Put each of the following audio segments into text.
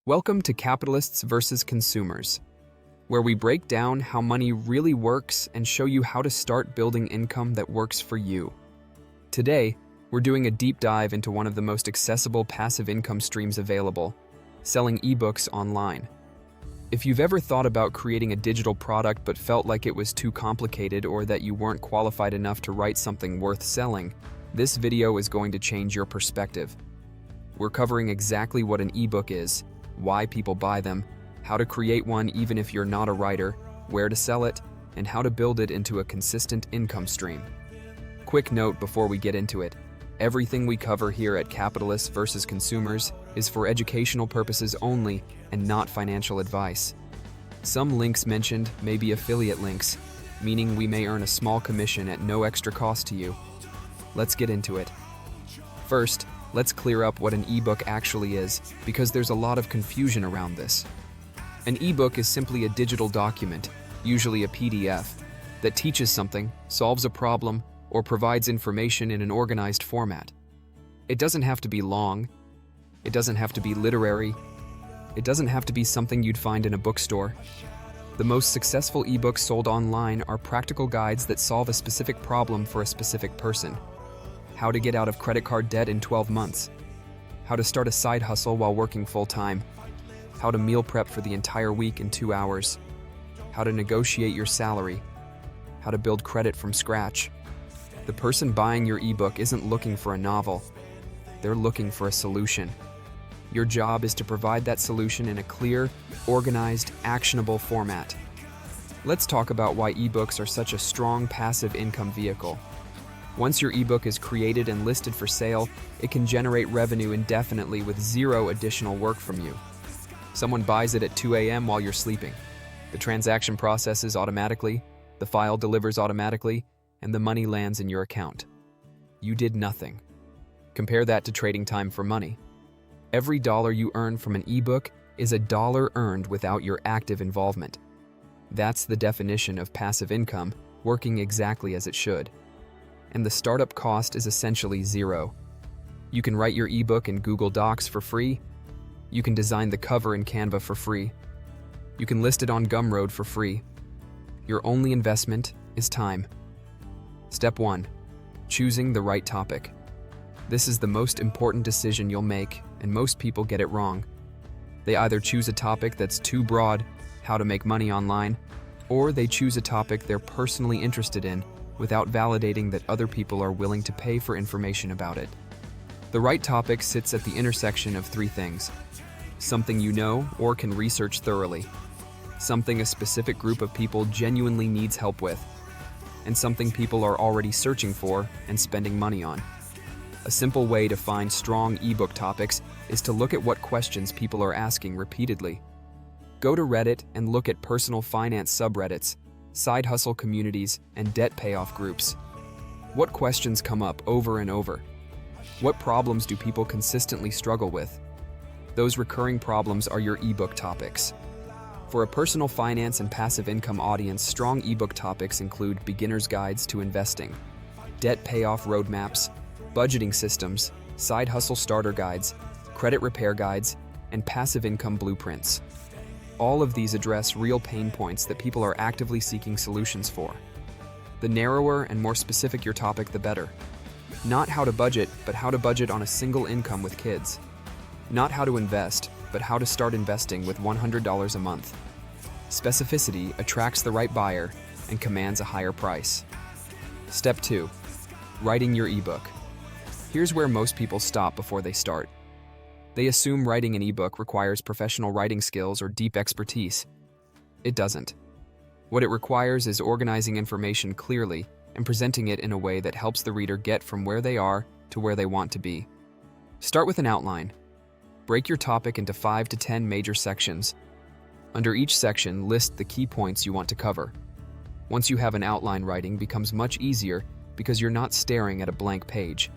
Welcome to Capitalists versus Consumers, where we break down how money really works and show you how to start building income that works for you. Today, we're doing a deep dive into one of the most accessible passive income streams available, selling ebooks online. If you've ever thought about creating a digital product but felt like it was too complicated or that you weren't qualified enough to write something worth selling, this video is going to change your perspective. We're covering exactly what an ebook is, why people buy them, how to create one even if you're not a writer, where to sell it, and how to build it into a consistent income stream. Quick note before we get into it, everything we cover here at Capitalists versus Consumers is for educational purposes only and not financial advice. Some links mentioned may be affiliate links, meaning we may earn a small commission at no extra cost to you. Let's get into it. First, let's clear up what an ebook actually is, because there's a lot of confusion around this. An ebook is simply a digital document, usually a PDF, that teaches something, solves a problem, or provides information in an organized format. It doesn't have to be long. It doesn't have to be literary. It doesn't have to be something you'd find in a bookstore. The most successful ebooks sold online are practical guides that solve a specific problem for a specific person. How to get out of credit card debt in 12 months. How to start a side hustle while working full-time. How to meal prep for the entire week in 2 hours. How to negotiate your salary. How to build credit from scratch. The person buying your ebook isn't looking for a novel. They're looking for a solution. Your job is to provide that solution in a clear, organized, actionable format. Let's talk about why ebooks are such a strong passive income vehicle. Once your ebook is created and listed for sale, it can generate revenue indefinitely with zero additional work from you. Someone buys it at 2 a.m. while you're sleeping. The transaction processes automatically, the file delivers automatically, and the money lands in your account. You did nothing. Compare that to trading time for money. Every dollar you earn from an ebook is a dollar earned without your active involvement. That's the definition of passive income, working exactly as it should. And the startup cost is essentially zero. You can write your ebook in Google Docs for free. You can design the cover in Canva for free. You can list it on Gumroad for free. Your only investment is time. Step 1. Choosing the right topic. This is the most important decision you'll make, and most people get it wrong. They either choose a topic that's too broad, how to make money online, or they choose a topic they're personally interested in, without validating that other people are willing to pay for information about it. The right topic sits at the intersection of three things: something you know or can research thoroughly, something a specific group of people genuinely needs help with, and something people are already searching for and spending money on. A simple way to find strong ebook topics is to look at what questions people are asking repeatedly. Go to Reddit and look at personal finance subreddits, side hustle communities, and debt payoff groups. What questions come up over and over? What problems do people consistently struggle with? Those recurring problems are your ebook topics. For a personal finance and passive income audience, strong ebook topics include beginner's guides to investing, debt payoff roadmaps, budgeting systems, side hustle starter guides, credit repair guides, and passive income blueprints. All of these address real pain points that people are actively seeking solutions for. The narrower and more specific your topic, the better. Not how to budget, but how to budget on a single income with kids. Not how to invest, but how to start investing with $100 a month. Specificity attracts the right buyer and commands a higher price. Step 2. Writing your ebook. Here's where most people stop before they start. They assume writing an ebook requires professional writing skills or deep expertise. It doesn't. What it requires is organizing information clearly and presenting it in a way that helps the reader get from where they are to where they want to be. Start with an outline. Break your topic into 5 to 10 major sections. Under each section, list the key points you want to cover. Once you have an outline, writing becomes much easier because you're not staring at a blank page.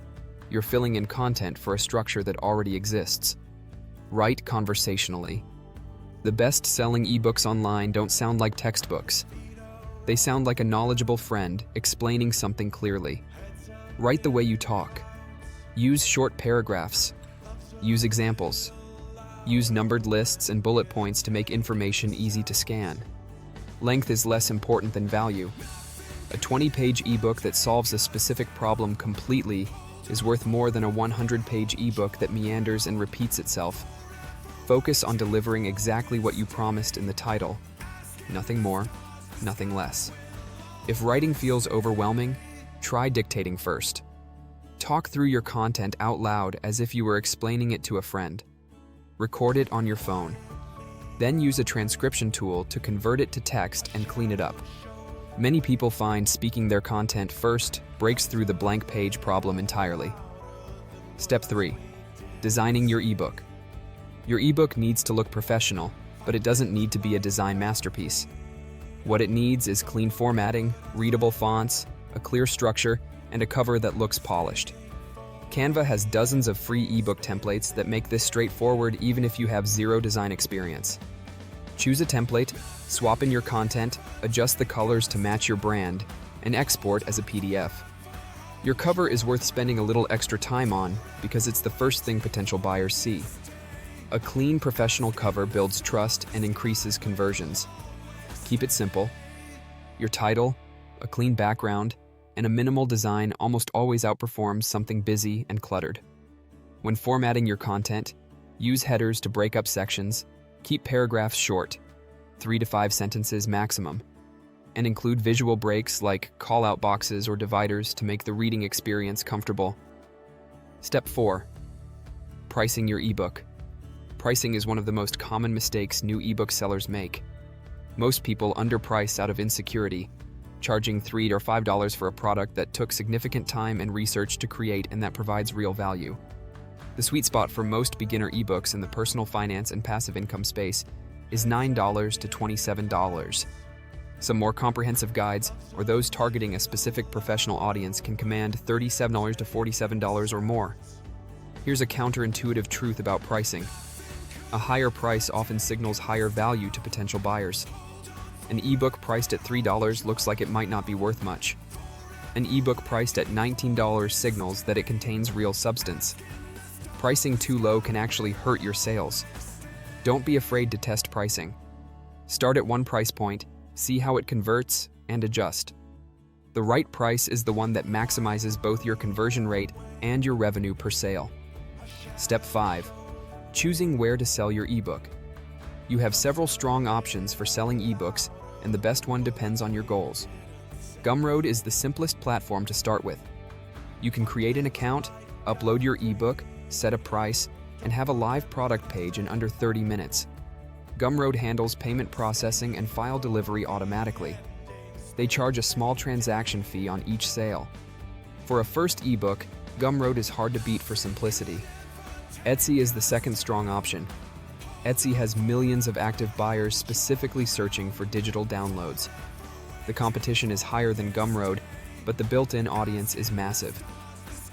You're filling in content for a structure that already exists. Write conversationally. The best-selling ebooks online don't sound like textbooks. They sound like a knowledgeable friend explaining something clearly. Write the way you talk. Use short paragraphs. Use examples. Use numbered lists and bullet points to make information easy to scan. Length is less important than value. A 20-page ebook that solves a specific problem completely is worth more than a 100-page ebook that meanders and repeats itself. Focus on delivering exactly what you promised in the title. Nothing more, nothing less. If writing feels overwhelming, try dictating first. Talk through your content out loud as if you were explaining it to a friend. Record it on your phone. Then use a transcription tool to convert it to text and clean it up. Many people find speaking their content first breaks through the blank page problem entirely. Step 3. Designing your ebook. Your ebook needs to look professional, but it doesn't need to be a design masterpiece. What it needs is clean formatting, readable fonts, a clear structure, and a cover that looks polished. Canva has dozens of free ebook templates that make this straightforward even if you have zero design experience. Choose a template, swap in your content, adjust the colors to match your brand, and export as a PDF. Your cover is worth spending a little extra time on because it's the first thing potential buyers see. A clean, professional cover builds trust and increases conversions. Keep it simple. Your title, a clean background, and a minimal design almost always outperforms something busy and cluttered. When formatting your content, use headers to break up sections, keep paragraphs short, 3 to 5 sentences maximum, and include visual breaks like call-out boxes or dividers to make the reading experience comfortable. Step 4. Pricing your ebook. Pricing is one of the most common mistakes new ebook sellers make. Most people underprice out of insecurity, charging $3 or $5 for a product that took significant time and research to create and that provides real value. The sweet spot for most beginner ebooks in the personal finance and passive income space is $9 to $27. Some more comprehensive guides, or those targeting a specific professional audience, can command $37 to $47 or more. Here's a counterintuitive truth about pricing. A higher price often signals higher value to potential buyers. An ebook priced at $3 looks like it might not be worth much. An ebook priced at $19 signals that it contains real substance. Pricing too low can actually hurt your sales. Don't be afraid to test pricing. Start at one price point, see how it converts, and adjust. The right price is the one that maximizes both your conversion rate and your revenue per sale. Step 5. Choosing where to sell your ebook. You have several strong options for selling ebooks, and the best one depends on your goals. Gumroad is the simplest platform to start with. You can create an account, upload your ebook, set a price, and have a live product page in under 30 minutes. Gumroad handles payment processing and file delivery automatically. They charge a small transaction fee on each sale. For a first ebook, Gumroad is hard to beat for simplicity. Etsy is the second strong option. Etsy has millions of active buyers specifically searching for digital downloads. The competition is higher than Gumroad, but the built-in audience is massive.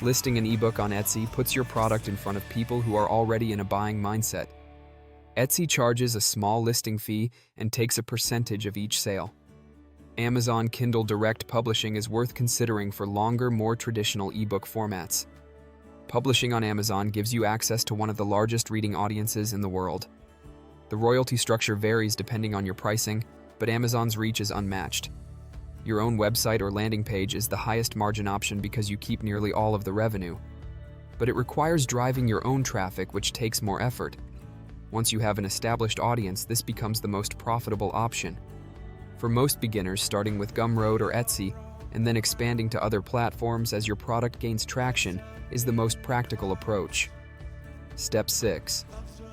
Listing an ebook on Etsy puts your product in front of people who are already in a buying mindset. Etsy charges a small listing fee and takes a percentage of each sale. Amazon Kindle Direct Publishing is worth considering for longer, more traditional ebook formats. Publishing on Amazon gives you access to one of the largest reading audiences in the world. The royalty structure varies depending on your pricing, but Amazon's reach is unmatched. Your own website or landing page is the highest margin option because you keep nearly all of the revenue. But it requires driving your own traffic, which takes more effort. Once you have an established audience, this becomes the most profitable option. For most beginners, starting with Gumroad or Etsy, and then expanding to other platforms as your product gains traction, is the most practical approach. Step 6.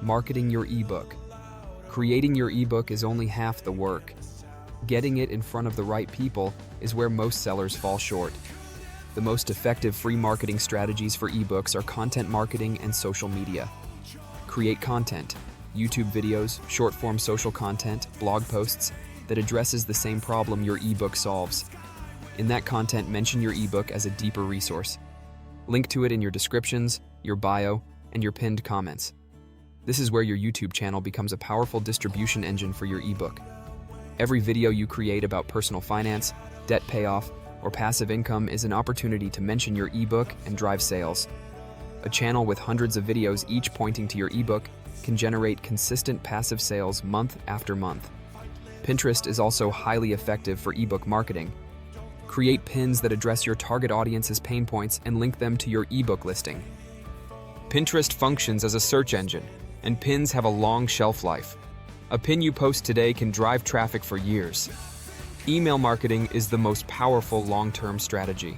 Marketing your ebook. Creating your ebook is only half the work. Getting it in front of the right people is where most sellers fall short. The most effective free marketing strategies for ebooks are content marketing and social media. Create content, YouTube videos, short-form social content, blog posts that addresses the same problem your ebook solves. In that content, mention your ebook as a deeper resource. Link to it in your descriptions, your bio, and your pinned comments. This is where your YouTube channel becomes a powerful distribution engine for your ebook. Every video you create about personal finance, debt payoff, or passive income is an opportunity to mention your ebook and drive sales. A channel with hundreds of videos each pointing to your ebook can generate consistent passive sales month after month. Pinterest is also highly effective for ebook marketing. Create pins that address your target audience's pain points and link them to your ebook listing. Pinterest functions as a search engine, and pins have a long shelf life. A pin you post today can drive traffic for years. Email marketing is the most powerful long-term strategy.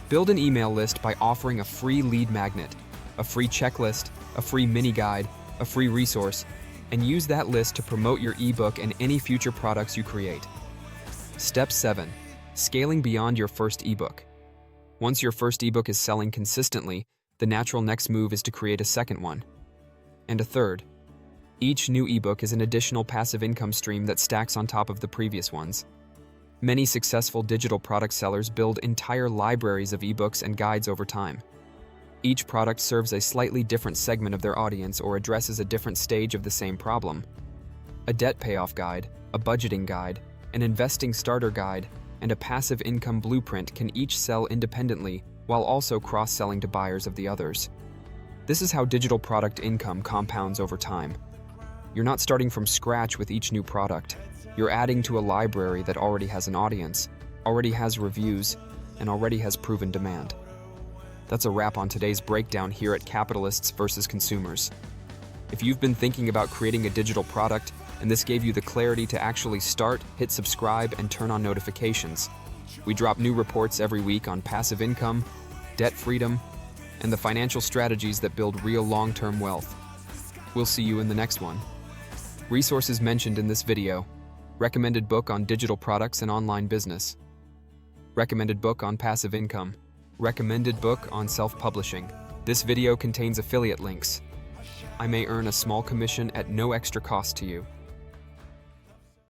Build an email list by offering a free lead magnet, a free checklist, a free mini guide, a free resource, and use that list to promote your ebook and any future products you create. Step 7. Scaling beyond your first ebook. Once your first ebook is selling consistently, the natural next move is to create a second one, and a third. Each new ebook is an additional passive income stream that stacks on top of the previous ones. Many successful digital product sellers build entire libraries of ebooks and guides over time. Each product serves a slightly different segment of their audience or addresses a different stage of the same problem. A debt payoff guide, a budgeting guide, an investing starter guide, and a passive income blueprint can each sell independently while also cross-selling to buyers of the others. This is how digital product income compounds over time. You're not starting from scratch with each new product. You're adding to a library that already has an audience, already has reviews, and already has proven demand. That's a wrap on today's breakdown here at Capitalists versus Consumers. If you've been thinking about creating a digital product and this gave you the clarity to actually start, hit subscribe, and turn on notifications. We drop new reports every week on passive income, debt freedom, and the financial strategies that build real long-term wealth. We'll see you in the next one. Resources mentioned in this video: recommended book on digital products and online business, recommended book on passive income, recommended book on self-publishing. This video contains affiliate links. I may earn a small commission at no extra cost to you.